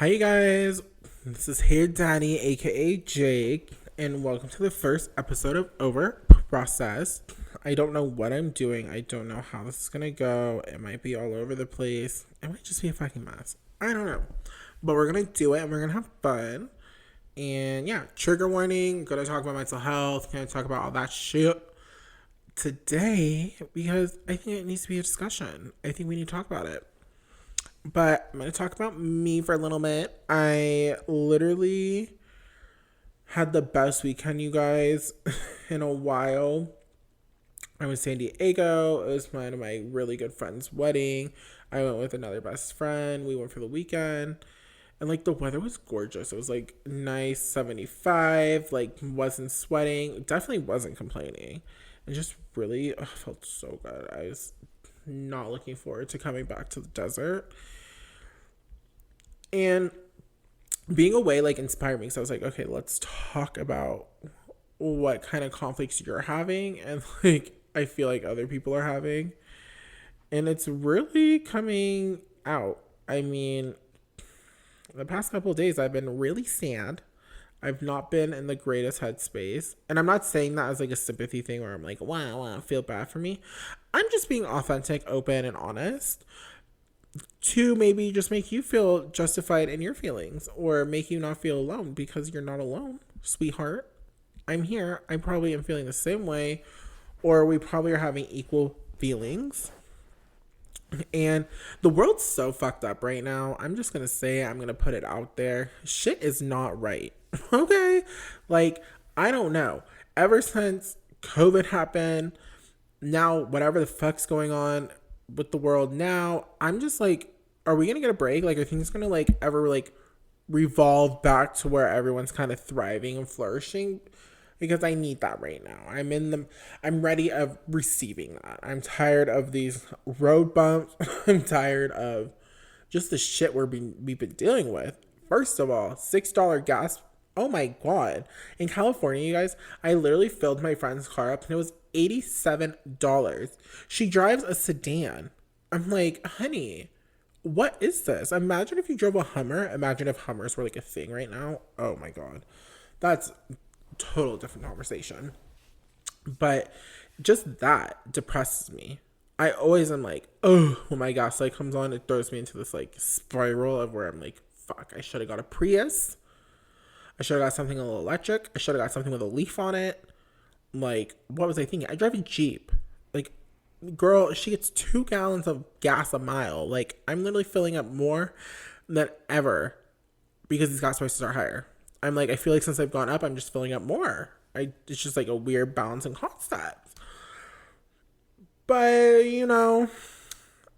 Hi, you guys. This is Hair Daddy, aka Jake, and welcome to the first episode of Over Process. I don't know what I'm doing. I don't know how this is gonna go. It might be all over the place. It might just be a fucking mess. I don't know. But we're gonna do it and we're gonna have fun. And yeah, trigger warning. Gonna talk about mental health. Gonna talk about all that shit today because I think it needs to be a discussion. I think we need to talk about it. But I'm going to talk about me for a little bit. I literally had the best weekend, you guys, in a while. I was in San Diego. It was one of my really good friend's wedding. I went with another best friend. We went for the weekend. And like the weather was gorgeous. It was like nice 75, like wasn't sweating. Definitely wasn't complaining. And just really felt so good. I was not looking forward to coming back to the desert. And being away like inspired me. So I was like, okay, let's talk about what kind of conflicts you're having and like I feel like other people are having. And it's really coming out. I mean, the past couple of days I've been really sad. I've not been in the greatest headspace. And I'm not saying that as like a sympathy thing where I'm like, wow, feel bad for me. I'm just being authentic, open, and honest to maybe just make you feel justified in your feelings or make you not feel alone because you're not alone, sweetheart. I'm here. I probably am feeling the same way, or we probably are having equal feelings. And the world's so fucked up right now. I'm just going to say it. I'm going to put it out there. Shit is not right. Okay? Like, I don't know. Ever since COVID happened, now whatever the fuck's going on with the world now, I'm just like, are we going to get a break? Like, are things going to like ever like revolve back to where everyone's kind of thriving and flourishing? Because I need that right now. I'm ready of receiving that. I'm tired of these road bumps. I'm tired of just the shit we've been dealing with. First of all, $6 gas. Oh my God. In California, you guys, I literally filled my friend's car up and it was $87. She drives a sedan. I'm like, honey, what is this? Imagine if you drove a Hummer. Imagine if Hummers were like a thing right now. Oh my God. That's total different conversation. But just that depresses me. I always am like, oh, when my gas light comes on, it throws me into this like spiral of where I'm like, fuck, I should have got a Prius. I should have got something a little electric. I should have got something with a leaf on it. Like, what was I thinking? I drive a Jeep. Like, girl, she gets 2 gallons of gas a mile. Like, I'm literally filling up more than ever because these gas prices are higher. I'm like, I feel like since I've gone up, I'm just filling up more. It's just like a weird balancing concept. But, you know,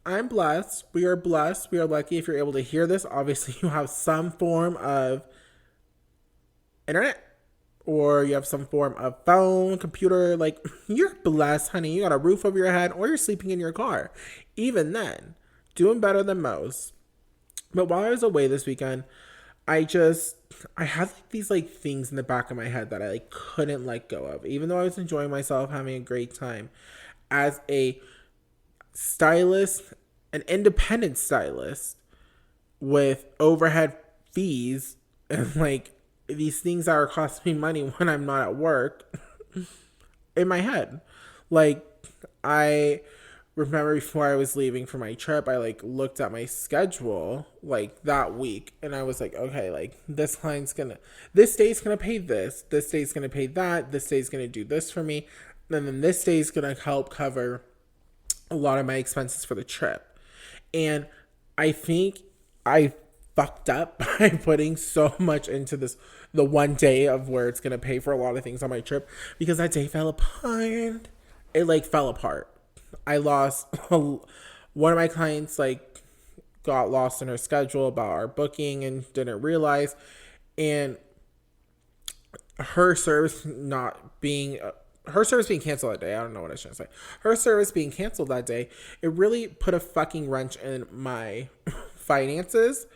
I'm blessed. We are blessed. We are lucky if you're able to hear this. Obviously, you have some form of internet or you have some form of phone, computer. Like, you're blessed, honey. You got a roof over your head or you're sleeping in your car. Even then, doing better than most. But while I was away this weekend, I had like these like things in the back of my head that I like couldn't let go of, even though I was enjoying myself, having a great time as a stylist, an independent stylist with overhead fees and like these things that are costing me money when I'm not at work in my head. Like, I remember before I was leaving for my trip, I like looked at my schedule like that week and I was like, okay, like this day's gonna pay this day's gonna pay that, this day's gonna do this for me, and then this day's gonna help cover a lot of my expenses for the trip. And I think I fucked up by putting so much into the one day of where it's gonna pay for a lot of things on my trip because that day fell apart. It like fell apart. I lost one of my clients like got lost in her schedule about our booking and didn't realize, and her service not being her service being canceled that day. I don't know what I should say. Her service being canceled that day, it really put a fucking wrench in my finances.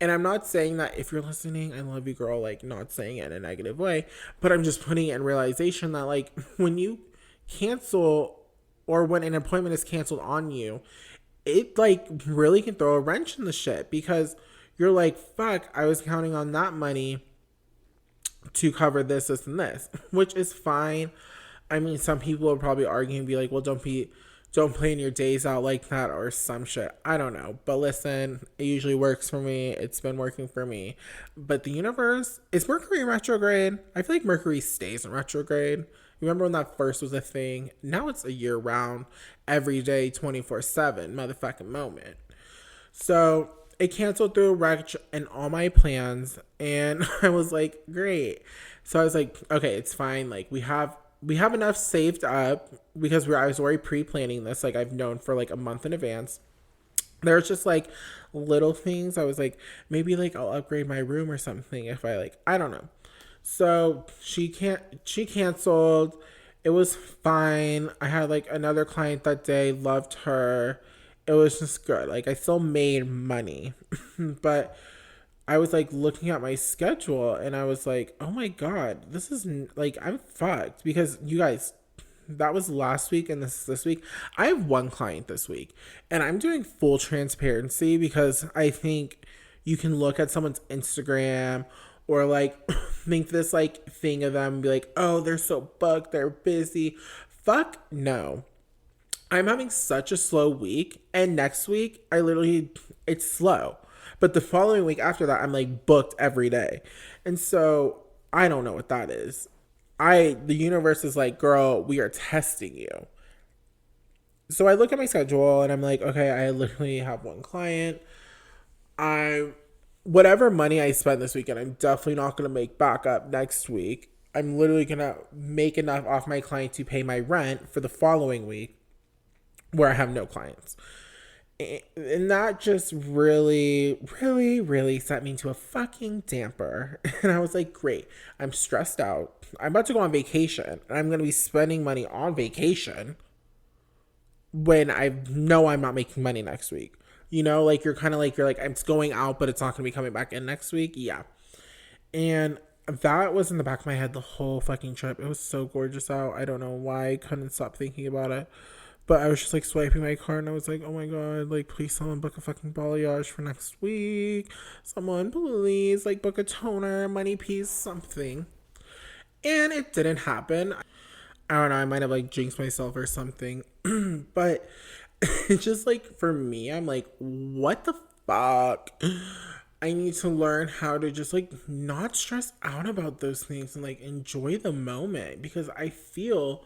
And I'm not saying that if you're listening, I love you, girl, like not saying it in a negative way, but I'm just putting it in realization that like when you cancel or when an appointment is canceled on you, it like really can throw a wrench in the shit because you're like, fuck, I was counting on that money to cover this, this, and this, which is fine. I mean, some people will probably argue and be like, well, don't plan your days out like that or some shit. I don't know. But listen, it usually works for me. It's been working for me. But the universe, is Mercury in retrograde? I feel like Mercury stays in retrograde. Remember when that first was a thing? Now it's a year round, every day, 24/7 motherfucking moment. So it canceled through retro and all my plans. And I was like, great. So I was like, okay, it's fine. Like we have enough saved up because I was already pre-planning this. Like I've known for like a month in advance. There's just like little things. I was like, maybe like I'll upgrade my room or something if I don't know. So she canceled. It was fine. I had like another client that day, loved her. It was just good. Like I still made money. But I was like looking at my schedule and I was like, oh my God, this is like, I'm fucked because you guys, that was last week and this week. I have one client this week and I'm doing full transparency because I think you can look at someone's Instagram or like think this like thing of them and be like, oh, they're so booked, they're busy. Fuck no. I'm having such a slow week, and next week it's slow. But the following week after that, I'm like booked every day. And so I don't know what that is. The universe is like, girl, we are testing you. So I look at my schedule and I'm like, okay, I literally have one client. I Whatever money I spend this weekend, I'm definitely not gonna make back up next week. I'm literally gonna make enough off my client to pay my rent for the following week where I have no clients. And that just really, really, really set me into a fucking damper. And I was like, great, I'm stressed out. I'm about to go on vacation. And I'm going to be spending money on vacation when I know I'm not making money next week. You know, like you're like, I'm going out, but it's not going to be coming back in next week. Yeah. And that was in the back of my head the whole fucking trip. It was so gorgeous out. I don't know why I couldn't stop thinking about it. But I was just like swiping my card and I was like, oh my God, like please someone book a fucking balayage for next week. Someone please like book a toner, money piece, something. And it didn't happen. I don't know, I might have like jinxed myself or something. But it's just like for me, I'm like, what the fuck? I need to learn how to just like not stress out about those things and like enjoy the moment because I feel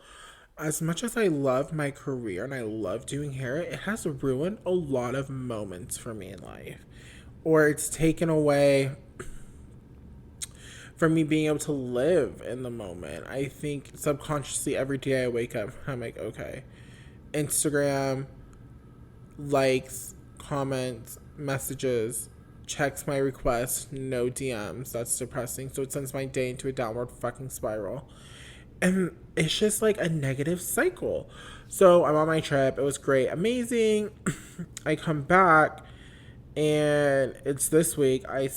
as much as I love my career and I love doing hair, it has ruined a lot of moments for me in life. Or it's taken away from me being able to live in the moment. I think subconsciously every day I wake up, I'm like, okay, Instagram, likes, comments, messages, checks my requests, no DMs. That's depressing. So it sends my day into a downward fucking spiral. And it's just like a negative cycle. So I'm on my trip. It was great. Amazing. I come back and it's this week. It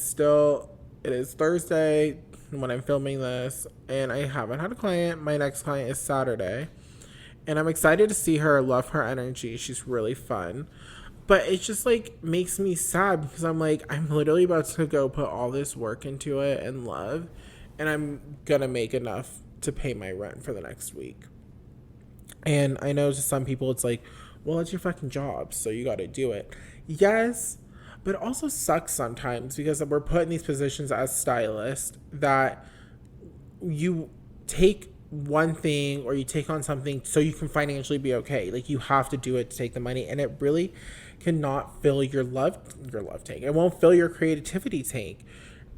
is Thursday when I'm filming this and I haven't had a client. My next client is Saturday. And I'm excited to see her. Love her energy. She's really fun. But it just like makes me sad because I'm like, I'm literally about to go put all this work into it and love. And I'm going to make enough to pay my rent for the next week. And I know to some people it's like, well, it's your fucking job, so you got to do it. Yes, but it also sucks sometimes because we're put in these positions as stylists that you take one thing or you take on something so you can financially be okay. Like you have to do it to take the money, and it really cannot fill your love tank. It won't fill your creativity tank.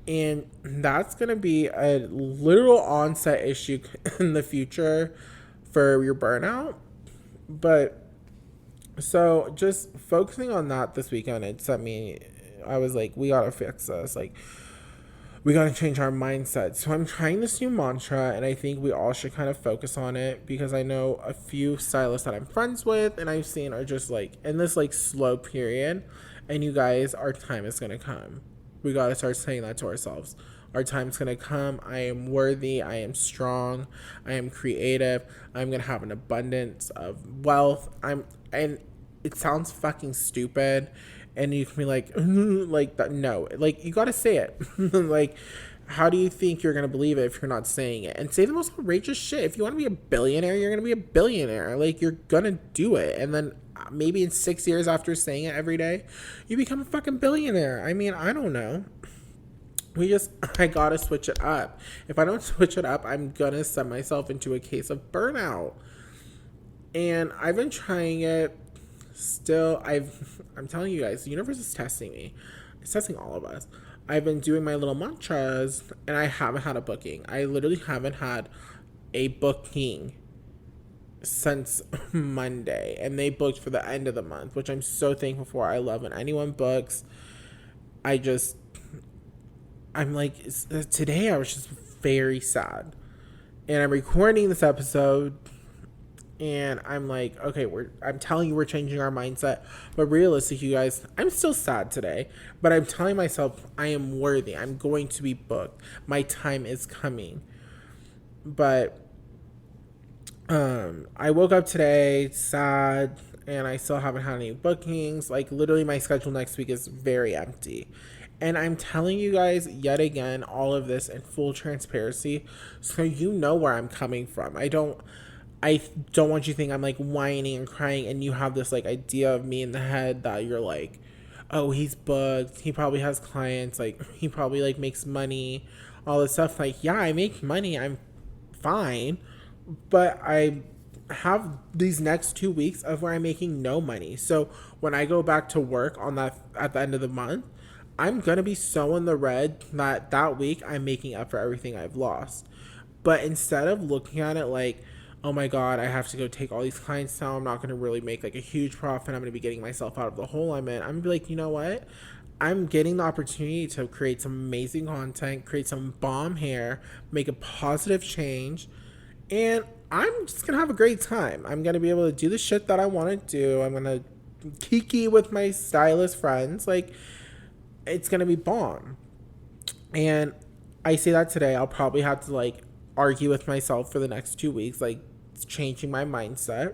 And that's going to be a literal onset issue in the future for your burnout. But so just focusing on that this weekend, I was like, we got to fix this. Like, we got to change our mindset. So I'm trying this new mantra, and I think we all should kind of focus on it because I know a few stylists that I'm friends with and I've seen are just like in this like slow period. And you guys, our time is going to come. We got to start saying that to ourselves. Our time's going to come. I am worthy. I am strong. I am creative. I'm going to have an abundance of wealth. And it sounds fucking stupid. And you can be like, like that. No, like you got to say it. Like, how do you think you're going to believe it if you're not saying it? And say the most outrageous shit. If you want to be a billionaire, you're going to be a billionaire. Like, you're going to do it. And then maybe in 6 years after saying it every day, you become a fucking billionaire. I mean, I don't know. I gotta switch it up. If I don't switch it up, I'm gonna set myself into a case of burnout. And I've been trying it. Still, I'm telling you guys, the universe is testing me. It's testing all of us. I've been doing my little mantras, and I haven't had a booking. I literally haven't had a booking since Monday, and they booked for the end of the month, which I'm so thankful for. I love when anyone books. I just I'm like, today I was just very sad. And I'm recording this episode and I'm like, okay, I'm telling you we're changing our mindset. But realistically, you guys, I'm still sad today. But I'm telling myself I am worthy. I'm going to be booked. My time is coming. But I woke up today sad and I still haven't had any bookings. Like literally my schedule next week is very empty. And I'm telling you guys yet again all of this in full transparency so you know where I'm coming from. I don't want you to think I'm like whining and crying and you have this like idea of me in the head that you're like, oh, he's booked, he probably has clients, like he probably like makes money, all this stuff. Like, yeah, I make money, I'm fine, but I have these next 2 weeks of where I'm making no money. So when I go back to work on that at the end of the month, I'm gonna be so in the red that week I'm making up for everything I've lost. But instead of looking at it like, oh my god, I have to go take all these clients down, I'm not gonna really make like a huge profit, I'm gonna be getting myself out of the hole I'm in. I'm gonna be like, you know what? I'm getting the opportunity to create some amazing content, create some bomb hair, make a positive change, and I'm just gonna have a great time. I'm gonna be able to do the shit that I wanna do. I'm gonna kiki with my stylist friends. Like, it's gonna be bomb. And I say that today, I'll probably have to like argue with myself for the next 2 weeks, like changing my mindset.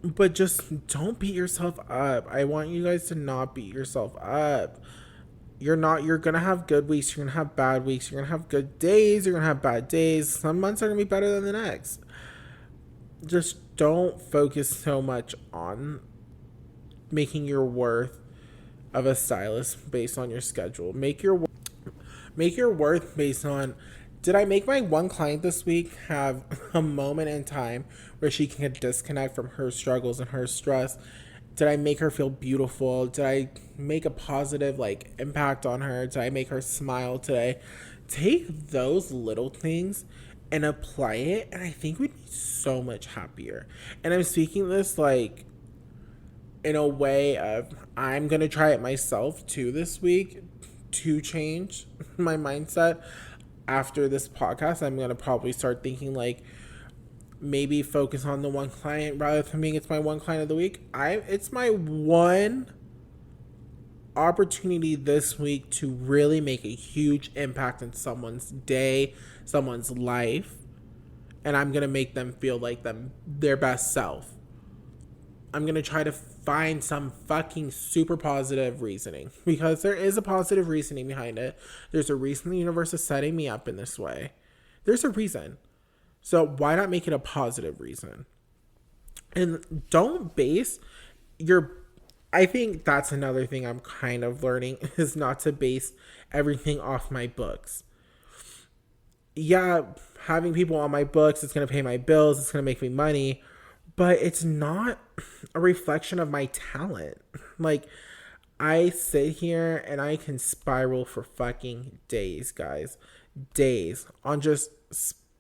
But just don't beat yourself up. I want you guys to not beat yourself up. You're gonna have good weeks, you're gonna have bad weeks, you're gonna have good days, you're gonna have bad days. Some months are gonna be better than the next. Just don't focus so much on making your worth of a stylist based on your schedule. Make your worth based on, did I make my one client this week have a moment in time where she can disconnect from her struggles and her stress? Did I make her feel beautiful? Did I make a positive like impact on her? Did I make her smile today? Take those little things and apply it, and I think we'd be so much happier. And I'm speaking this like in a way of, I'm gonna try it myself too this week to change my mindset. After this podcast, I'm gonna probably start thinking like, maybe focus on the one client rather than being it's my one client of the week. It's my one opportunity this week to really make a huge impact in someone's day, someone's life, and I'm gonna make them feel like their best self. I'm gonna try to find some fucking super positive reasoning, because there is a positive reasoning behind it. There's a reason the universe is setting me up in this way. There's a reason. So why not make it a positive reason? And don't base your, I think that's another thing I'm kind of learning, is not to base everything off my books. Yeah, having people on my books, it's going to pay my bills, it's going to make me money, but it's not a reflection of my talent. Like, I sit here and I can spiral for fucking days, guys. Days on just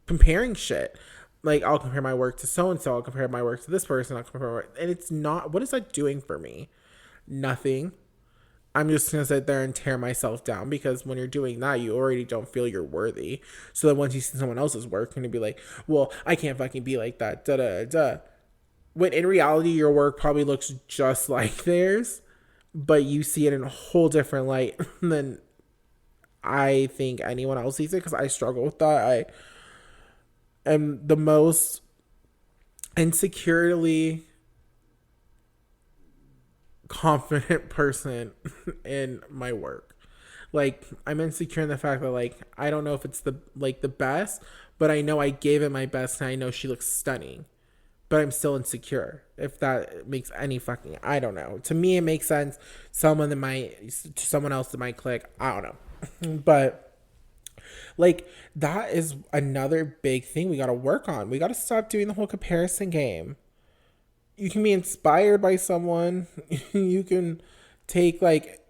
comparing shit. Like, I'll compare my work to so and so, I'll compare my work to this person, I'll compare my work, and it's not, what is that doing for me? Nothing. I'm just gonna sit there and tear myself down, because when you're doing that, you already don't feel you're worthy. So then once you see someone else's work, you're gonna be like, well, I can't fucking be like that, da da da. When in reality, your work probably looks just like theirs, but you see it in a whole different light than I think anyone else sees it, because I struggle with that. I am the most insecurely confident person in my work. Like, I'm insecure in the fact that, like, I don't know if it's the best, but I know I gave it my best and I know she looks stunning. But I'm still insecure. If that makes any fucking, I don't know. To me, it makes sense. To someone else that might click, I don't know. But like, that is another big thing we got to work on. We got to stop doing the whole comparison game. You can be inspired by someone. You can take like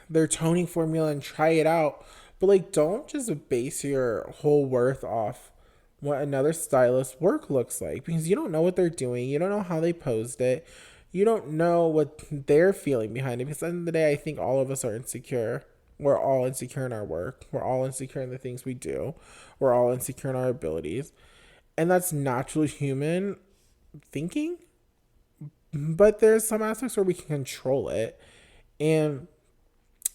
their toning formula and try it out. But like, don't just base your whole worth off what another stylist's work looks like, because you don't know what they're doing. You don't know how they posed it. You don't know what they're feeling behind it. Because at the end of the day, I think all of us are insecure. We're all insecure in our work. We're all insecure in the things we do. We're all insecure in our abilities. And that's naturally human thinking. But there's some aspects where we can control it. And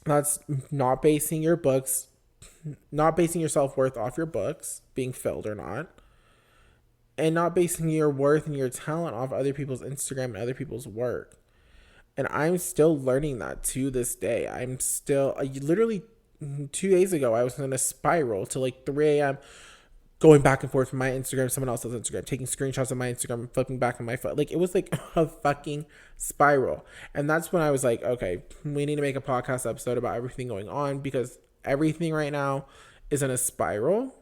that's not basing your books, not basing your self worth off your books being filled or not, and not basing your worth and your talent off other people's Instagram and other people's work. And I'm still learning that to this day. I'm still, literally 2 days ago, I was in a spiral to like 3 a.m. going back and forth from my Instagram, someone else's Instagram, taking screenshots of my Instagram, flipping back on my phone. Like, it was like a fucking spiral. And that's when I was like, okay, we need to make a podcast episode about everything going on, because everything right now is in a spiral.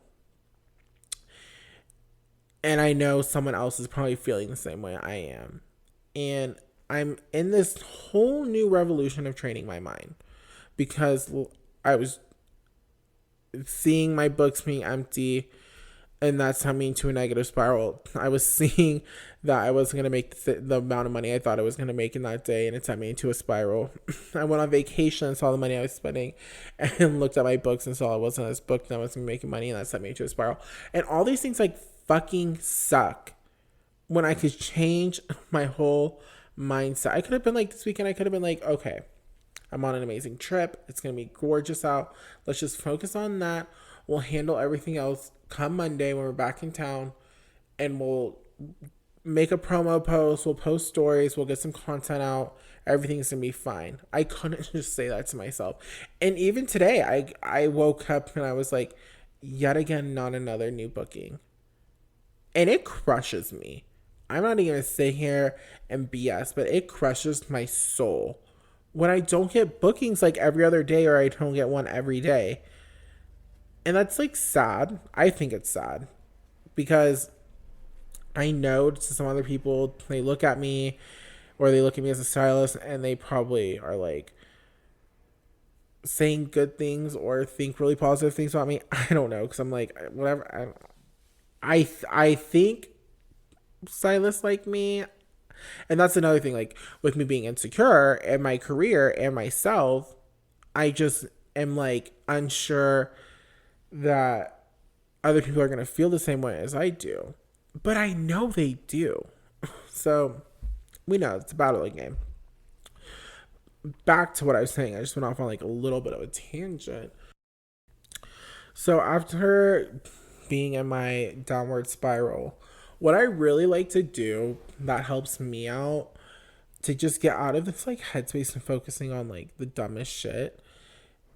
And I know someone else is probably feeling the same way I am. And I'm in this whole new revolution of training my mind, because I was seeing my books being empty, and that's sent me into a negative spiral. I was seeing that I wasn't going to make the amount of money I thought I was going to make in that day, and it sent me into a spiral. I went on vacation and saw the money I was spending, and looked at my books and saw I wasn't as booked and I wasn't making money, and that sent me into a spiral. And all these things like fucking suck when I could change my whole mindset. I could have been like, this weekend, I could have been like, okay, I'm on an amazing trip. It's going to be gorgeous out. Let's just focus on that. We'll handle everything else come Monday when we're back in town, and we'll make a promo post. We'll post stories. We'll get some content out. Everything's going to be fine. I couldn't just say that to myself. And even today, I woke up and I was like, yet again, not another new booking. And it crushes me. I'm not even going to sit here and BS, but it crushes my soul when I don't get bookings like every other day, or I don't get one every day. And that's like sad. I think it's sad, because I know to some other people, they look at me, or they look at me as a stylist, and they probably are like saying good things or think really positive things about me. I don't know, because I'm like, whatever. I think stylists like me. And that's another thing, like with me being insecure in my career and myself, I just am like unsure that other people are going to feel the same way as I do. But I know they do. So we know it's a battling game. Back to what I was saying, I just went off on like a little bit of a tangent. So after being in my downward spiral, what I really like to do that helps me out to just get out of this like headspace and focusing on like the dumbest shit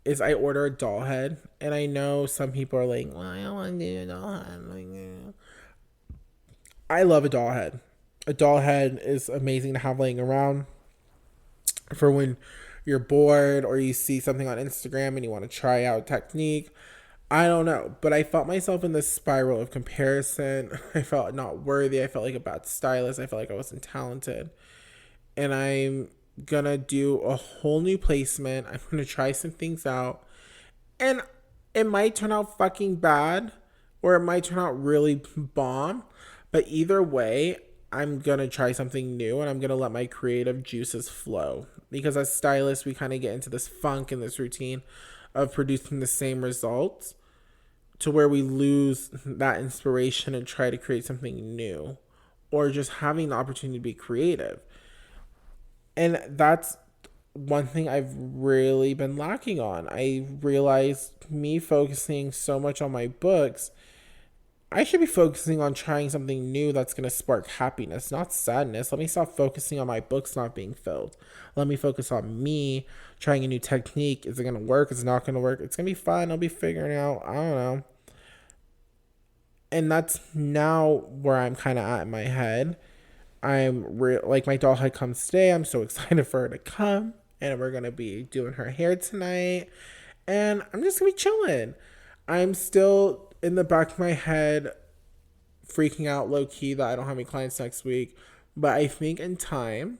is I order a doll head. And I know some people are like, well, I don't want to do a doll head. Like, yeah. I love a doll head. A doll head is amazing to have laying around for when you're bored or you see something on Instagram and you want to try out a technique. I don't know, but I felt myself in this spiral of comparison. I felt not worthy. I felt like a bad stylist. I felt like I wasn't talented. And I'm gonna do a whole new placement. I'm gonna try some things out. And it might turn out fucking bad, or it might turn out really bomb. But either way, I'm gonna try something new, and I'm gonna let my creative juices flow. Because as stylists, we kind of get into this funk and this routine of producing the same results, to where we lose that inspiration and try to create something new, or just having the opportunity to be creative. And that's one thing I've really been lacking on. I realized me focusing so much on my books I should be focusing on trying something new that's going to spark happiness, not sadness. Let me stop focusing on my books not being filled. Let me focus on me trying a new technique. Is it going to work? Is it not going to work? It's going to be fun. I'll be figuring out. I don't know. And that's now where I'm kind of at in my head. Like my doll head comes today. I'm so excited for her to come. And we're going to be doing her hair tonight. And I'm just going to be chilling. I'm still in the back of my head freaking out low key that I don't have any clients next week. But I think in time,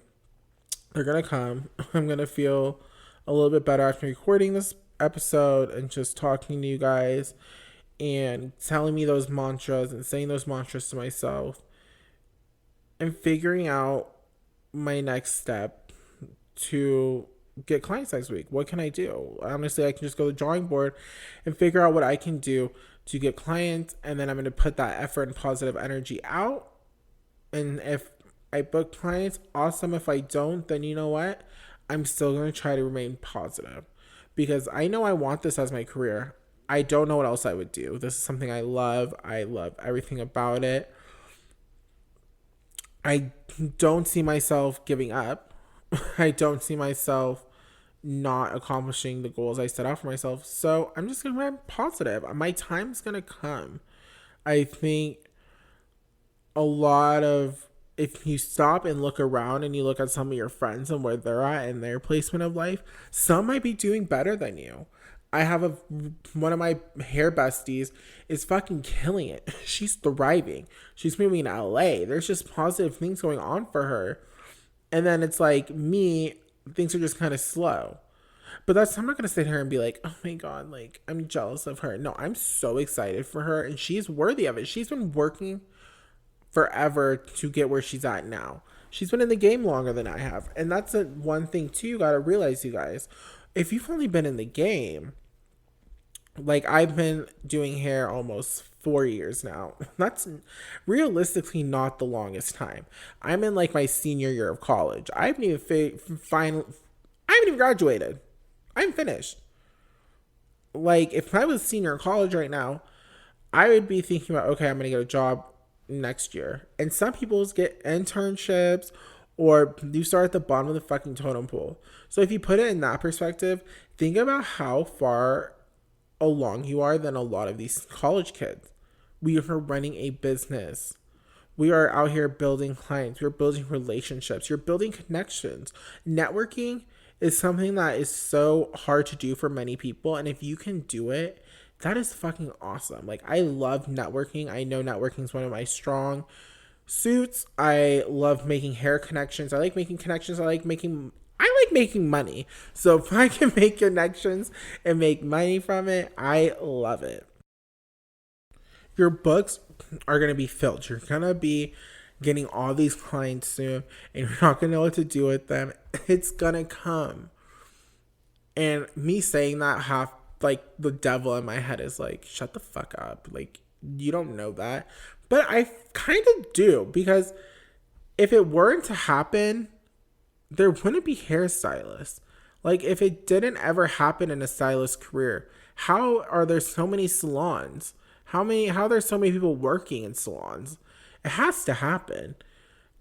they're going to come. I'm going to feel a little bit better after recording this episode and just talking to you guys and telling me those mantras and saying those mantras to myself and figuring out my next step to get clients next week. What can I do? Honestly, I can just go to the drawing board and figure out what I can do to get clients, and then I'm going to put that effort and positive energy out. And if I book clients, awesome. If I don't, then you know what? I'm still going to try to remain positive because I know I want this as my career. I don't know what else I would do. This is something I love. I love everything about it. I don't see myself giving up. I don't see myself not accomplishing the goals I set out for myself. So I'm just going to remain positive. My time's going to come. I think a lot of, if you stop and look around and you look at some of your friends and where they're at in their placement of life, some might be doing better than you. I have one of my hair besties is fucking killing it. She's thriving. She's moving to LA. There's just positive things going on for her. And then it's like me, things are just kind of slow. But I'm not going to sit here and be like, oh my God, like I'm jealous of her. No, I'm so excited for her and she's worthy of it. She's been working forever to get where she's at now. She's been in the game longer than I have. And that's one thing too, you got to realize, you guys. If you've only been in the game, like I've been doing hair almost 4 years now. That's realistically not the longest time. I'm in like my senior year of college. I haven't even graduated. I'm finished. Like if I was a senior in college right now, I would be thinking about, okay, I'm going to get a job next year. And some people get internships or you start at the bottom of the fucking totem pole. So if you put it in that perspective, think about how far along you are than a lot of these college kids. We are running a business. We are out here building clients. We're building relationships. You're building connections. Networking is something that is so hard to do for many people. And if you can do it, that is fucking awesome. Like I love networking. I know networking is one of my strong suits. I love making hair connections. I like making connections. I like making money. So if I can make connections and make money from it, I love it. Your books are going to be filled. You're going to be getting all these clients soon and you're not going to know what to do with them. It's going to come. And me saying that, half like the devil in my head is like, shut the fuck up. Like, you don't know that. But I kind of do, because if it weren't to happen, there wouldn't be hairstylists. Like if it didn't ever happen in a stylist career, how are there so many salons? How are there so many people working in salons? It has to happen.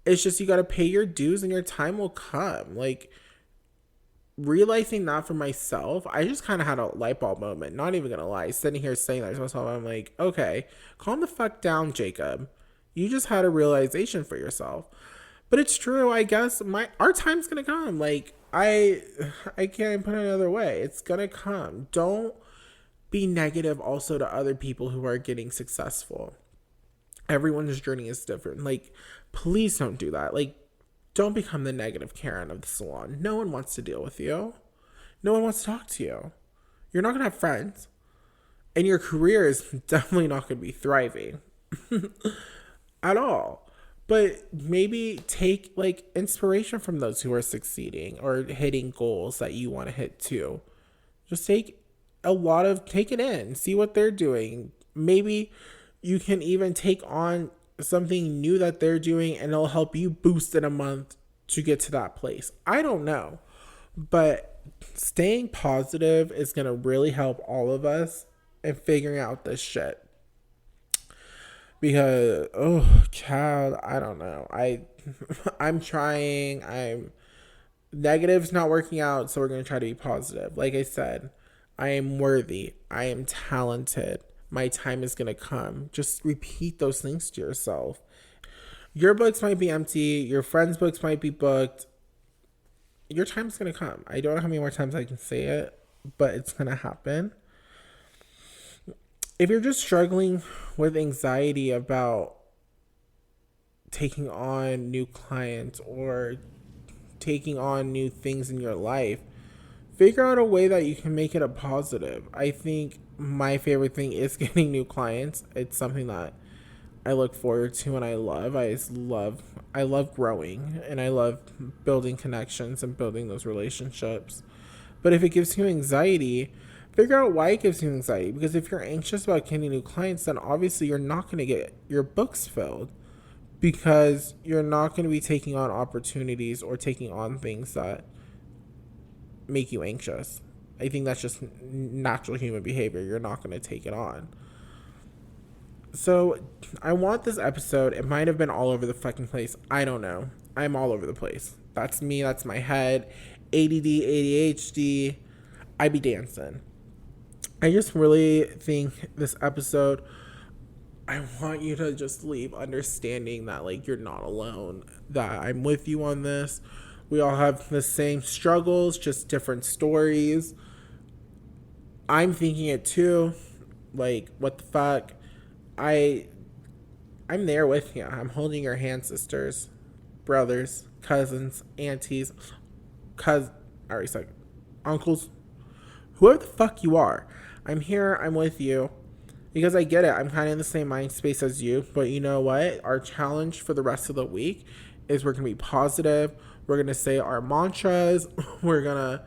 It's just you got to pay your dues and your time will come. Like realizing that for myself, I just kind of had a light bulb moment. Not even gonna lie, sitting here saying that to myself, I'm like, okay, calm the fuck down, Jacob. You just had a realization for yourself. But it's true, I guess our time's gonna come. Like I can't put it another way. It's gonna come. Don't be negative also to other people who are getting successful. Everyone's journey is different. Like, please don't do that. Like, don't become the negative Karen of the salon. No one wants to deal with you. No one wants to talk to you. You're not gonna have friends. And your career is definitely not gonna be thriving. At all. But maybe take like inspiration from those who are succeeding or hitting goals that you want to hit too. Just take it in, see what they're doing. Maybe you can even take on something new that they're doing and it'll help you boost in a month to get to that place. I don't know. But staying positive is going to really help all of us in figuring out this shit. because oh child, I don't know. I'm trying. I'm negative's not working out, so we're gonna try to be positive. Like I said, I am worthy. I am talented. My time is gonna come. Just repeat those things to yourself. Your books might be empty. Your friends' books might be booked. Your time's gonna come. I don't know how many more times I can say it, but it's gonna happen. If you're just struggling with anxiety about taking on new clients or taking on new things in your life, figure out a way that you can make it a positive. I think my favorite thing is getting new clients. It's something that I look forward to and I love. I love growing and I love building connections and building those relationships. But if it gives you anxiety, figure out why it gives you anxiety. Because if you're anxious about getting new clients, then obviously you're not going to get your books filled because you're not going to be taking on opportunities or taking on things that make you anxious. I think that's just natural human behavior. You're not going to take it on. So I want this episode, it might have been all over the fucking place. I don't know. I'm all over the place. That's me. That's my head. ADD, ADHD. I be dancing. I just really think this episode, I want you to just leave understanding that like you're not alone, that I'm with you on this. We all have the same struggles, just different stories. I'm thinking it too. Like, what the fuck? I I'm there with you. I'm holding your hand, sisters, brothers, cousins, aunties, I already said uncles, whoever the fuck you are. I'm here. I'm with you because I get it. I'm kind of in the same mind space as you, but you know what? Our challenge for the rest of the week is we're gonna be positive. We're gonna say our mantras. We're gonna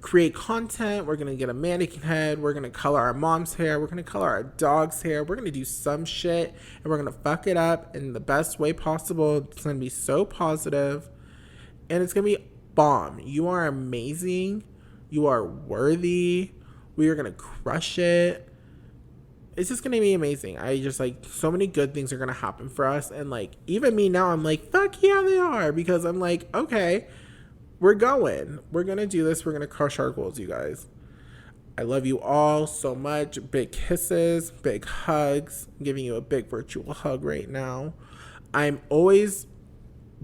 create content. We're going to get a mannequin head. We're going to color our mom's hair. We're going to color our dog's hair. We're going to do some shit and we're going to fuck it up in the best way possible. It's going to be so positive and it's going to be bomb. You are amazing. You are worthy. We are going to crush it. It's just going to be amazing. I just like so many good things are going to happen for us. And like, even me now, I'm like, fuck yeah, they are. Because I'm like, okay, we're going. We're going to do this. We're going to crush our goals, you guys. I love you all so much. Big kisses, big hugs. I'm giving you a big virtual hug right now. I'm always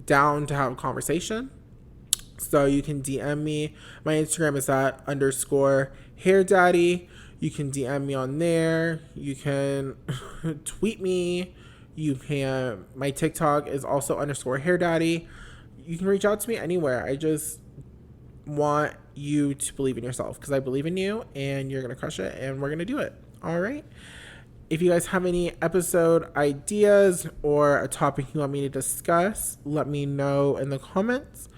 down to have a conversation. So you can DM me. My Instagram is at _hairdaddy. You can DM me on there. You can tweet me. You can, my TikTok is also _hairdaddy. You can reach out to me anywhere. I just want you to believe in yourself because I believe in you and you're going to crush it and we're going to do it. All right. If you guys have any episode ideas or a topic you want me to discuss, let me know in the comments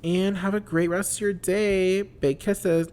and have a great rest of your day. Big kisses.